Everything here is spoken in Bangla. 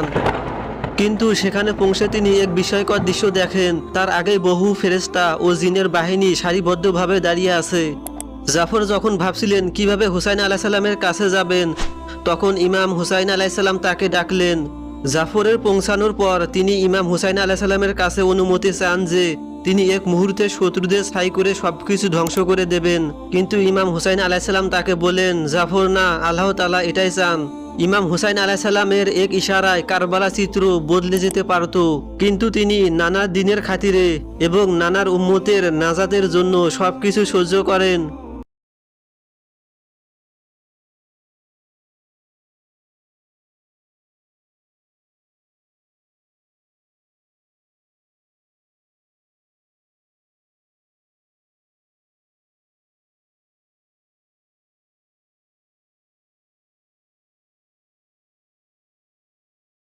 যান। কিন্তু সেখানে পৌঁছে তিনি এক বিস্ময়কর দৃশ্য দেখেন। তার আগে বহু ফেরেশতা ও জিনের বাহিনী সারিবদ্ধভাবে দাঁড়িয়ে আছে। জাফর যখন ভাবছিলেন কিভাবে হুসাইন আলাইসাল্লামের কাছে যাবেন, তখন ইমাম হুসাইন আলাইসাল্লাম তাকে ডাকলেন। জাফরের পৌঁছানোর পর তিনি ইমাম হুসাইন আলাইসাল্লামের কাছে অনুমতি চান যে তিনি এক মুহূর্তে শত্রুদের ছাই করে সবকিছু ধ্বংস করে দেবেন। কিন্তু ইমাম হুসাইন আলাইসাল্লাম তাকে বলেন, জাফর না, আল্লাহ তাআলা এটাই চান। ইমাম হুসাইন আলাইসাল্লামের এক ইশারায় কারবালা চিত্র বদলে যেতে পারত, কিন্তু তিনি নানার দিনের খাতিরে এবং নানার উম্মতের নাজাতের জন্য সবকিছু সহ্য করেন।